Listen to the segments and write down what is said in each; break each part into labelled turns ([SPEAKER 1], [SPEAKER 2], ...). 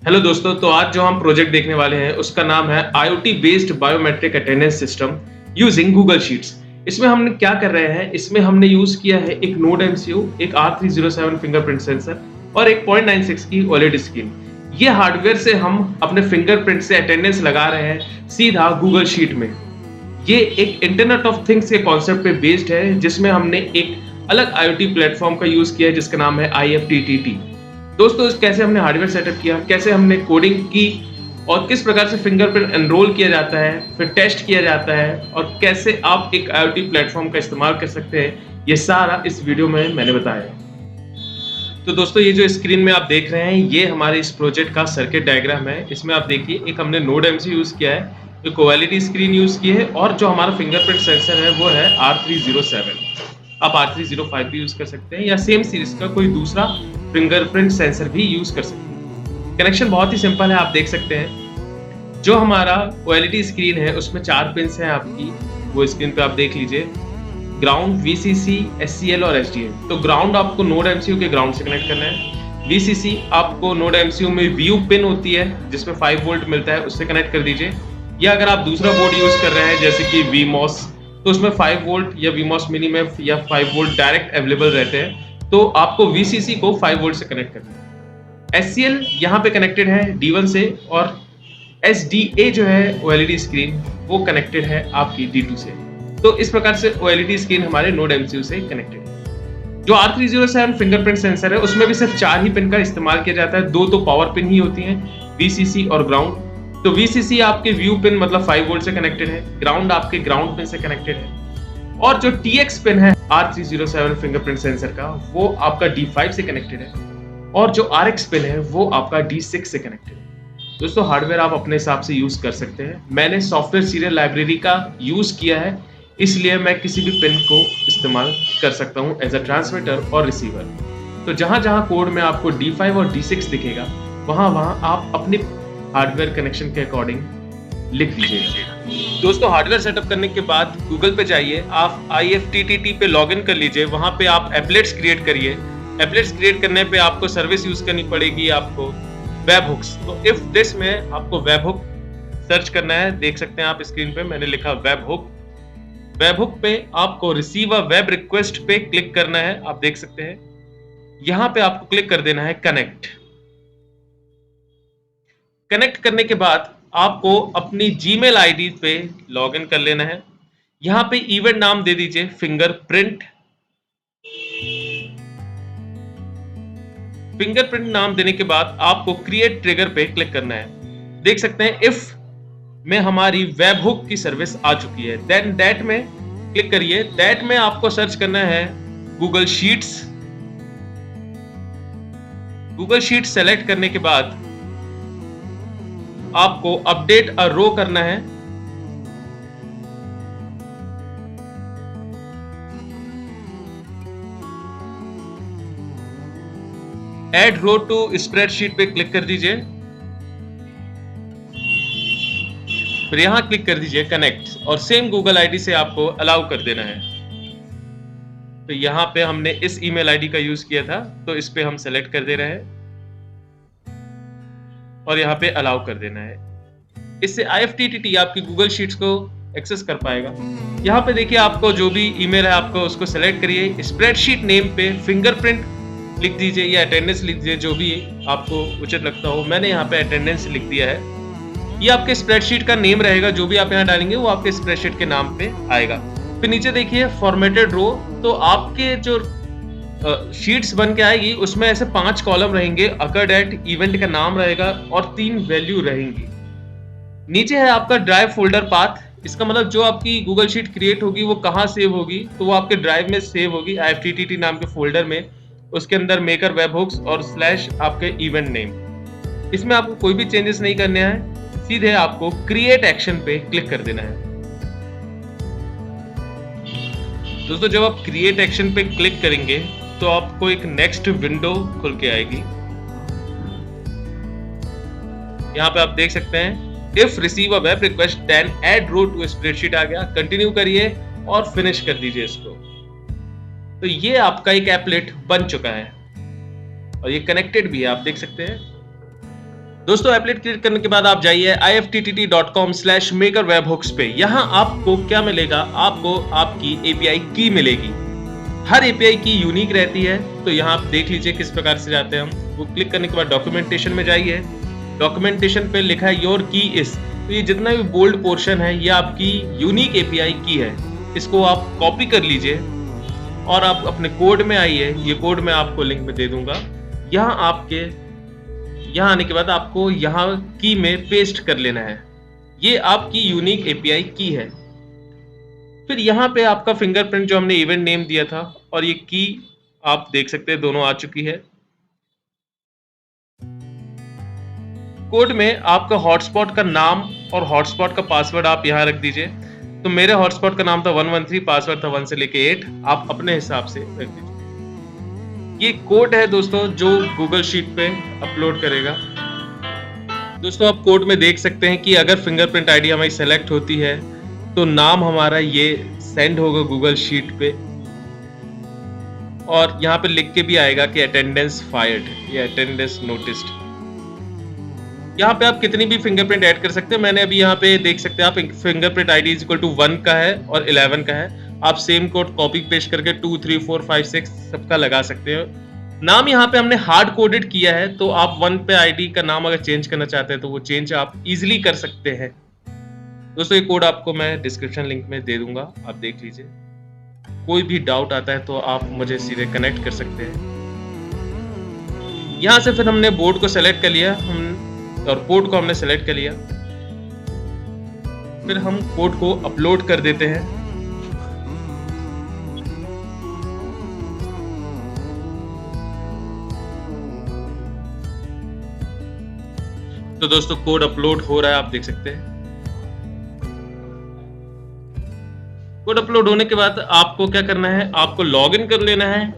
[SPEAKER 1] Hello दोस्तों, तो आज जो हम प्रोजेक्ट देखने वाले हैं उसका नाम है IoT based biometric attendance system using Google sheets. इसमें हमने क्या कर रहे हैं, इसमें हमने यूज किया है एक नोड MCU, एक R307 फिंगरप्रिंट सेंसर और एक 0.96 की OLED स्क्रीन। ये हार्डवेयर से हम अपने फिंगरप्रिंट से अटेंडेंस लगा रहे हैं सीधा गूगल शीट में। ये एक इंटरनेट ऑफ थिंग्स के कॉन्सेप्ट पे बेस्ड है, जिसमें हमने एक अलग IoT प्लेटफॉर्म का यूज किया है जिसका नाम है IFTTT। दोस्तों, कैसे हमने हार्डवेयर सेटअप किया, कैसे हमने कोडिंग की और किस प्रकार से फिंगरप्रिंट एनरोल किया जाता है, फिर टेस्ट किया जाता है और कैसे आप एक IoT प्लेटफॉर्म का इस्तेमाल कर सकते हैं, ये सारा इस वीडियो में मैंने बताया है। तो दोस्तों, ये जो स्क्रीन में आप देख रहे हैं, ये हमारे इस प्रोजेक्ट का सर्किट डायग्राम है। इसमें आप देखिए, एक हमने नोड MCU यूज़ किया है, एक OLED स्क्रीन यूज़ की है और जो हमारा फिंगरप्रिंट सेंसर है वो है R307। आप R305 भी यूज़ कर सकते हैं या सेम सीरीज का कोई दूसरा फिंगरप्रिंट सेंसर भी यूज़ कर सकते हैं। कनेक्शन बहुत ही सिंपल है, आप देख सकते हैं। जो हमारा OLED स्क्रीन है उसमें 4 पिन्स हैं आपकी, वो स्क्रीन पे आप देख लीजिए। ग्राउंड, VCC, SCL और SDA। तो ग्राउंड आपको नोड MCU के ग्राउंड से कनेक्ट करना है। VCC आपको नोड MCU में व्यू पिन होती है जिसमें 5 वोल्ट मिलता है, उससे कनेक्ट कर दीजिए। या अगर आप दूसरा बोर्ड यूज कर रहे हैं जैसे कि VMOS, तो उसमें 5 वोल्ट या VMOS मिनी में या 5 वोल्ट डायरेक्ट अवेलेबल रहते हैं, तो आपको VCC को 5 वोल्ट से कनेक्ट करना है। SCL यहाँ पे कनेक्टेड है D1 से और SDA जो है OLED स्क्रीन, वो कनेक्टेड है आपकी D2 से। तो इस प्रकार से OLED स्क्रीन हमारे नोड MCU से कनेक्टेड है। जो R307 फिंगरप्रिंट सेंसर है उसमें भी सिर्फ 4 ही पिन का इस्तेमाल किया जाता है। 2 तो पावर पिन ही होती हैं, VCC और ग्राउंड। तो VCC आपके व्यू पिन मतलब 5 वोल्ट से कनेक्टेड है, ग्राउंड आपके ग्राउंड पिन से कनेक्टेड है और जो TX पिन है R307 फिंगरप्रिंट सेंसर का, वो आपका D5 से कनेक्टेड है और जो RX पिन है वो आपका D6 से कनेक्टेड है। दोस्तों, हार्डवेयर आप अपने हिसाब से यूज कर सकते हैं। मैंने सॉफ्टवेयर सीरियल लाइब्रेरी का यूज किया है, इसलिए मैं किसी भी पिन को इस्तेमाल कर सकता हूं एज अ ट्रांसमीटर और रिसीवर। तो जहां जहां कोड में आपको D5 और D6 दिखेगा, वहां वहां आप अपने हार्डवेयर कनेक्शन के अकॉर्डिंग लिख दीजिएगा। दोस्तों, हार्डवेयर सेटअप करने के बाद गूगल पे जाइए, आप IFTTT पे लॉगिन कर लीजिए। वहां पे आप एप्लेट्स क्रिएट करिए। एप्लेट्स क्रिएट करने पे आपको सर्विस यूज करनी पड़ेगी, आपको वेब हुक्स। तो इफ दिस में आपको वेब हुक सर्च करना है। देख सकते हैं आप स्क्रीन पे मैंने लिखा वेब हुक। वेब हुक पे आपको रिसीव अ वेब रिक्वेस्ट पे क्लिक करना है। आप देख सकते हैं यहां पे आपको क्लिक कर देना है कनेक्ट। कनेक्ट करने के बाद आपको अपनी जीमेल आईडी पे लॉगिन कर लेना है। यहां पे इवेंट नाम दे दीजिए फिंगरप्रिंट। फिंगरप्रिंट नाम देने के बाद आपको क्रिएट ट्रिगर पे क्लिक करना है। देख सकते हैं इफ में हमारी वेब हुक की सर्विस आ चुकी है। देन दैट में क्लिक करिए। दैट में आपको सर्च करना है Google sheets. Google sheets select करने के बाद आपको अपडेट अ रो करना है। ऐड रो टू स्प्रेडशीट पे क्लिक कर दीजिए। फिर यहां क्लिक कर दीजिए कनेक्ट और सेम गूगल आईडी से आपको अलाउ कर देना है। तो यहां पे हमने इस ईमेल आईडी का यूज किया था, तो इस पे हम सेलेक्ट कर दे रहे हैं और यहां पे अलाउ कर देना है। इससे IFTTT आपकी गूगल शीट्स को एक्सेस कर पाएगा। यहां पे देखिए, आपको जो भी ईमेल है आपको उसको सेलेक्ट करिए। स्प्रेडशीट नेम पे फिंगरप्रिंट लिख दीजिए या अटेंडेंस लिख दीजिए, जो भी आपको उचित लगता हो। मैंने यहाँ पे अटेंडेंस लिख दिया है। ये आपके स्प्रेडशीट का नेम रहेगा, जो भी आप यहाँ डालेंगे वो आपके स्प्रेडशीट के नाम पे आएगा। फिर नीचे देखिए फॉर्मेटेड रो, तो आपके जो शीट्स बन के आएगी उसमें ऐसे 5 कॉलम रहेंगे। अकर्ड एट इवेंट का नाम रहेगा और 3 वैल्यू रहेंगी। नीचे है आपका ड्राइव फोल्डर पाथ। इसका मतलब जो आपकी गूगल शीट क्रिएट होगी वो कहाँ सेव होगी, तो वो आपके ड्राइव में सेव होगी IFTTT नाम के फोल्डर में। उसके अंदर मेकर वेब हुक्स और स्लैश आपके इवेंट नेम। इसमें आपको कोई भी चेंजेस नहीं करने हैं, सीधे आपको क्रिएट एक्शन पे क्लिक कर देना है। दोस्तों, जब आप क्रिएट एक्शन पे क्लिक करेंगे तो आपको एक नेक्स्ट विंडो खुल के आएगी। यहाँ पे आप देख सकते हैं if receive a web request then add row to spreadsheet आ गया। कंटिन्यू करिए और फिनिश कर दीजिए इसको। तो ये आपका एक एप्लेट बन चुका है और ये कनेक्टेड भी है, आप देख सकते हैं। दोस्तों एप्लेट क्लिक करने के बाद आप जाइए ifttt.com/makerwebhooks पे। यहाँ आपको क्या मिलेगा, आपको आपकी एपीआई की मिलेगी। हर एपीआई की यूनिक रहती है, तो यहाँ आप देख लीजिए किस प्रकार से जाते हैं हम। वो क्लिक करने के बाद डॉक्यूमेंटेशन में जाइए। डॉक्यूमेंटेशन पे लिखा है योर की इज, तो ये जितना भी बोल्ड पोर्शन है ये आपकी यूनिक एपीआई की है। इसको आप कॉपी कर लीजिए और आप अपने कोड में आइए। ये कोड मैं आपको लिंक में दे दूंगा। यहाँ आने के बाद आपको यहाँ की में पेस्ट कर लेना है। ये आपकी यूनिक एपीआई की है। फिर यहाँ पे आपका फिंगरप्रिंट जो हमने इवेंट नेम दिया था और ये की आप देख सकते हैं दोनों आ चुकी है। कोड में आपका हॉटस्पॉट का नाम और हॉटस्पॉट का पासवर्ड आप यहाँ रख दीजिए। तो मेरे हॉटस्पॉट का नाम था 113, पासवर्ड था 1 से लेके 8। आप अपने हिसाब से रख दीजिए। ये कोड है दोस्तों जो गूगल शीट पे अपलोड करेगा। दोस्तों आप कोड में देख सकते हैं कि अगर फिंगरप्रिंट आईडी हमारी सेलेक्ट होती है तो नाम हमारा ये सेंड होगा गूगल शीट पे और यहाँ पे लिख के भी आएगा कि अटेंडेंस फायर्ड या अटेंडेंस नोटिस्ड। यहाँ पे आप कितनी भी फिंगरप्रिंट ऐड कर सकते हैं। मैंने अभी यहाँ पे देख सकते हैं आप fingerprint ID is equal to 1 का है और 11 का है। आप सेम कोड कॉपी पेस्ट करके 2, 3, 4, 5, 6 सबका लगा सकते हो। नाम यहाँ पे हमने हार्ड कोडेड किया है, तो आप 1 पे आईडी का नाम अगर चेंज करना चाहते हैं तो वो चेंज आप इजिली कर सकते हैं। दोस्तों ये कोड आपको मैं डिस्क्रिप्शन लिंक में दे दूंगा, आप देख लीजिए। कोई भी डाउट आता है तो आप मुझे सीधे कनेक्ट कर सकते हैं। यहाँ से फिर हमने बोर्ड को सेलेक्ट कर लिया और पोर्ट को हमने सेलेक्ट कर लिया। फिर हम कोड को अपलोड कर देते हैं। तो दोस्तों कोड अपलोड हो रहा है, आप देख सकते हैं। कोड अपलोड होने के बाद आपको क्या करना है, आपको लॉगिन कर लेना है।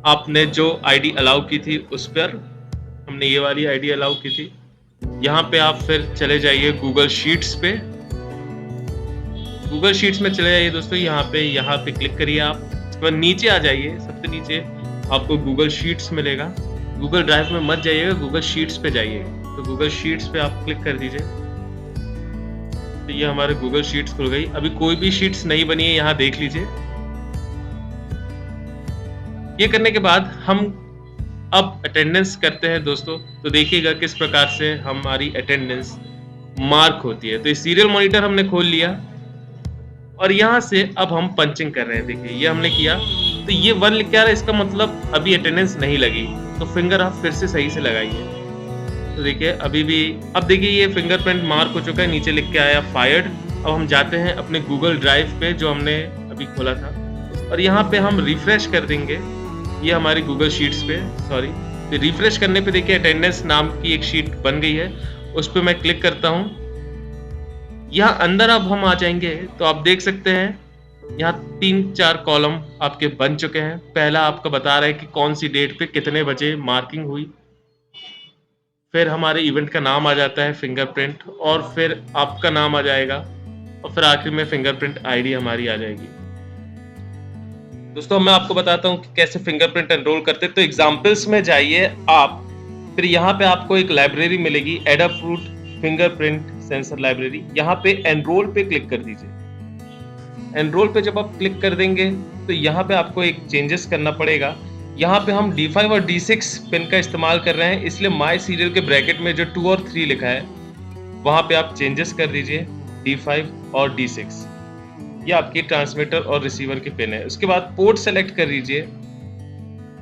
[SPEAKER 1] आपने जो आईडी अलाउ की थी उस पर, हमने ये वाली आईडी अलाउ की थी। यहाँ पे आप फिर चले जाइए गूगल शीट्स पे। गूगल शीट्स में चले जाइए दोस्तों। यहाँ पे क्लिक करिए आप। उसके बाद नीचे आ जाइए, सबसे नीचे आपको गूगल शीट्स मिलेगा। गूगल ड्राइव में मत जाइएगा, गूगल शीट्स पे जाइए। तो गूगल शीट्स पे आप क्लिक कर दीजिए। तो ये हमारे गूगल शीट्स खुल गई। अभी कोई भी शीट्स नहीं बनी है, यहाँ देख लीजिए। ये करने के बाद हम अब अटेंडेंस करते हैं दोस्तों। तो देखिएगा किस प्रकार से हमारी अटेंडेंस मार्क होती है। तो ये सीरियल मॉनिटर हमने खोल लिया और यहाँ से अब हम पंचिंग कर रहे हैं। देखिए ये हमने किया, तो ये 1 लिख के आ रहा है, इसका मतलब अभी अटेंडेंस नहीं लगी। तो फिंगर आप फिर से सही से लगाइए। तो देखिए अभी भी, अब देखिए ये फिंगरप्रिंट मार्क हो चुका है, नीचे लिख के आया फायर्ड। अब हम जाते हैं अपने गूगल ड्राइव पे जो हमने अभी खोला था और यहाँ पे हम रिफ्रेश कर देंगे। ये हमारी गूगल शीट्स पे, सॉरी, तो रिफ्रेश करने पे देखिए अटेंडेंस नाम की एक शीट बन गई है। उस पर मैं क्लिक करता हूँ। यहाँ अंदर अब हम आ जाएंगे तो आप देख सकते हैं यहाँ 3-4 कॉलम आपके बन चुके हैं। पहला आपका बता रहा है कि कौन सी डेट पे कितने बजे मार्किंग हुई। फिर हमारे इवेंट का नाम आ जाता है फिंगरप्रिंट, और फिर आपका नाम आ जाएगा और फिर आखिर में फिंगरप्रिंट आईडी हमारी आ जाएगी। दोस्तों मैं आपको बताता हूँ कि कैसे फिंगरप्रिंट एनरोल करते हैं। तो एग्जाम्पल्स में जाइए आप, फिर यहाँ पे आपको एक लाइब्रेरी मिलेगी, एडाफ्रूट फिंगरप्रिंट सेंसर लाइब्रेरी। यहाँ पे एनरोल पे क्लिक कर दीजिए। एनरोल पे जब आप क्लिक कर देंगे तो यहाँ पे आपको एक चेंजेस करना पड़ेगा। यहाँ पे हम D5 और D6 पिन का इस्तेमाल कर रहे हैं, इसलिए माई सीरियल के ब्रैकेट में जो 2 और 3 लिखा है वहाँ पे आप चेंजेस कर दीजिए, D5 और D6। ये आपकी ट्रांसमीटर और रिसीवर की पिन है। उसके बाद पोर्ट सेलेक्ट कर दीजिए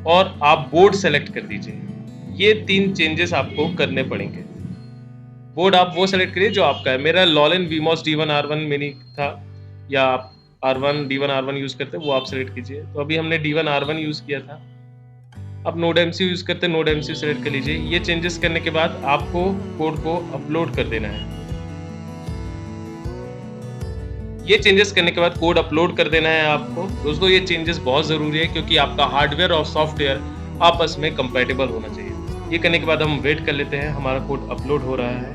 [SPEAKER 1] और आप बोर्ड सेलेक्ट कर दीजिए। ये 3 चेंजेस आपको करने पड़ेंगे। बोर्ड आप वो सेलेक्ट करिए जो आपका है। मेरा लॉलिन वीमॉस D1 R1 मिनी था, या आप R1 D1 R1 यूज करते हैं वो आप सेलेक्ट कीजिए। तो अभी हमने D1 R1 यूज किया था। अब नोड MCU यूज करते हैं, नोड MCU सेलेक्ट कर लीजिए। ये चेंजेस करने के बाद आपको कोड को अपलोड कर देना है। ये चेंजेस करने के बाद कोड अपलोड कर देना है आपको। दोस्तों ये चेंजेस बहुत जरूरी है क्योंकि आपका हार्डवेयर और सॉफ्टवेयर आपस में कंपैटिबल होना चाहिए। ये करने के बाद हम वेट कर लेते हैं, हमारा कोड अपलोड हो रहा है।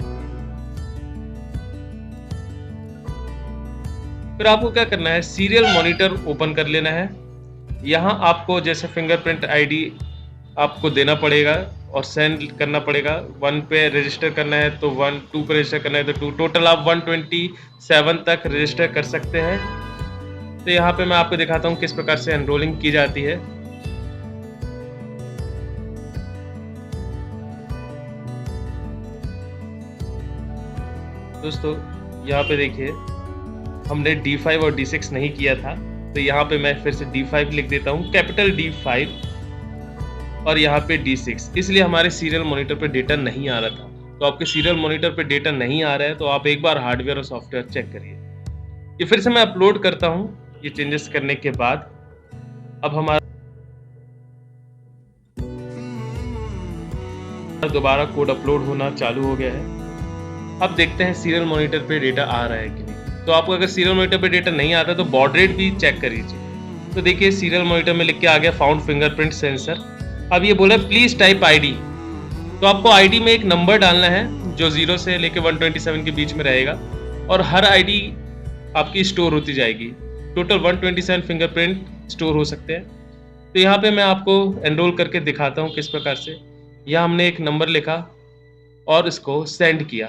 [SPEAKER 1] फिर आपको क्या करना है, सीरियल मॉनिटर ओपन कर लेना है। यहाँ आपको जैसे फिंगरप्रिंट आईडी आपको देना पड़ेगा और सेंड करना पड़ेगा। 1 पे रजिस्टर करना है तो 1, 2 पे रजिस्टर करना है तो 2, टोटल आप 127 तक रजिस्टर कर सकते हैं। तो यहाँ पे मैं आपको दिखाता हूँ किस प्रकार से एनरोलिंग की जाती है। दोस्तों यहाँ पे देखिए, हमने D5 और D6 नहीं किया था, तो यहाँ पे मैं फिर से D5 लिख देता हूँ, कैपिटल D5 और यहाँ पे D6, इसलिए हमारे सीरियल मॉनिटर पे डेटा नहीं आ रहा था। तो आपके सीरियल मॉनिटर पे डेटा नहीं आ रहा है तो आप एक बार हार्डवेयर और सॉफ्टवेयर चेक करिए। ये फिर से मैं अपलोड करता हूँ। ये चेंजेस करने के बाद अब हमारा दोबारा कोड अपलोड होना चालू हो गया है। अब देखते हैं सीरियल मॉनिटर पे डेटा आ रहा है कि नहीं। तो आपको अगर सीरियल मॉनिटर पे डेटा नहीं आता तो बॉड रेट भी चेक कर लीजिए। तो देखिए सीरियल मॉनिटर में लिख के आ गया फाउंड फिंगरप्रिंट सेंसर। अब ये बोला प्लीज टाइप आईडी, तो आपको आईडी में एक नंबर डालना है जो 0 से लेके 127 के बीच में रहेगा और हर आईडी आपकी स्टोर होती जाएगी। टोटल 127 फिंगरप्रिंट स्टोर हो सकते हैं। तो यहाँ पे मैं आपको एनरोल करके दिखाता हूँ किस प्रकार से। यहाँ हमने एक नंबर लिखा और इसको सेंड किया।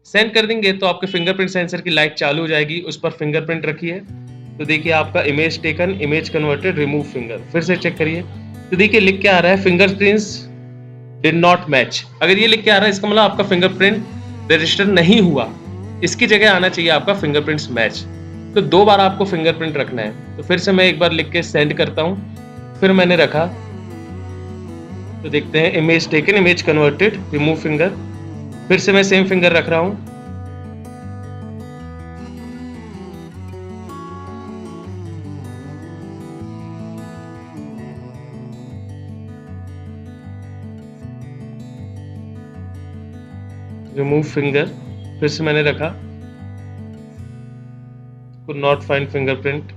[SPEAKER 1] सेंड कर देंगे तो आपके फिंगरप्रिंट सेंसर की लाइट चालू हो जाएगी, उस पर फिंगरप्रिंट रखिए। तो देखिए आपका image taken, image converted, remove finger. फिर से चेक करिए तो देखिए लिख के आ रहा है फिंगरप्रिंट्स डिड नॉट मैच। अगर ये लिख के आ रहा है इसका मतलब आपका फिंगरप्रिंट रजिस्टर नहीं हुआ, इसकी जगह आना चाहिए आपका फिंगरप्रिंट्स मैच। तो 2 बार आपको फिंगरप्रिंट रखना है। तो फिर से मैं एक बार लिख के सेंड करता हूँ, फिर मैंने रखा तो देखते हैं image taken, image converted, remove finger. फिर से मैं सेम फिंगर रख रहा हूं। रिमूव फिंगर, फिर से मैंने रखा, कुड नॉट फाइंड फिंगरप्रिंट।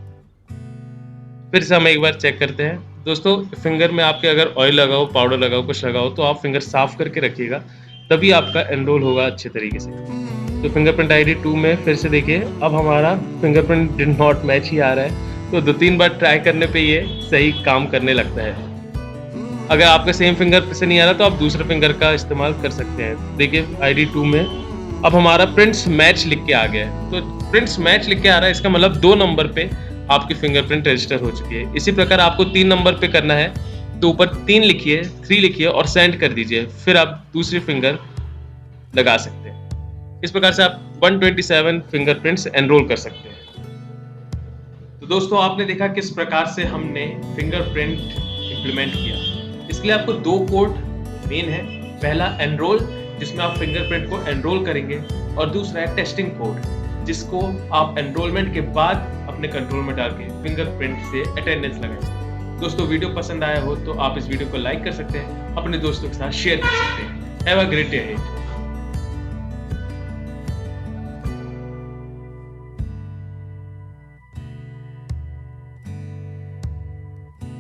[SPEAKER 1] फिर से हम एक बार चेक करते हैं। दोस्तों फिंगर में आपके अगर ऑयल लगाओ, पाउडर लगाओ, कुछ लगाओ तो आप फिंगर साफ करके रखिएगा, तभी आपका एनरोल होगा अच्छे तरीके से। तो फिंगरप्रिंट आईडी 2 में फिर से देखिए अब हमारा फिंगरप्रिंट डिड नॉट मैच ही आ रहा है। तो 2-3 बार ट्राई करने पे ये सही काम करने लगता है। अगर आपका सेम फिंगर से नहीं आ रहा तो आप दूसरे फिंगर का इस्तेमाल कर सकते हैं। देखिए आईडी 2 में अब हमारा प्रिंट्स मैच लिख के आ गया है। तो प्रिंट्स मैच लिख के आ रहा है, इसका मतलब 2 नंबर पे आपकी फिंगरप्रिंट रजिस्टर हो चुकी है। इसी प्रकार आपको 3 नंबर पे करना है तो ऊपर 3 लिखिए, 3 लिखिए और सेंड कर दीजिए, फिर आप दूसरी फिंगर लगा सकते हैं। इस प्रकार से आप 127 फिंगरप्रिंट्स एनरोल कर सकते हैं। तो दोस्तों आपने देखा किस प्रकार से हमने फिंगरप्रिंट इंप्लीमेंट किया। इसके लिए आपको 2 कोड मेन है। पहला एनरोल, जिसमें आप फिंगरप्रिंट को एनरोल करेंगे, और दूसरा है टेस्टिंग कोड, जिसको आप एनरोलमेंट के बाद अपने कंट्रोल में डाल के फिंगरप्रिंट से अटेंडेंस लगाएंगे। दोस्तों वीडियो पसंद आया हो तो आप इस वीडियो को लाइक कर सकते हैं, अपने दोस्तों के साथ शेयर कर सकते हैं। Have a great day ahead.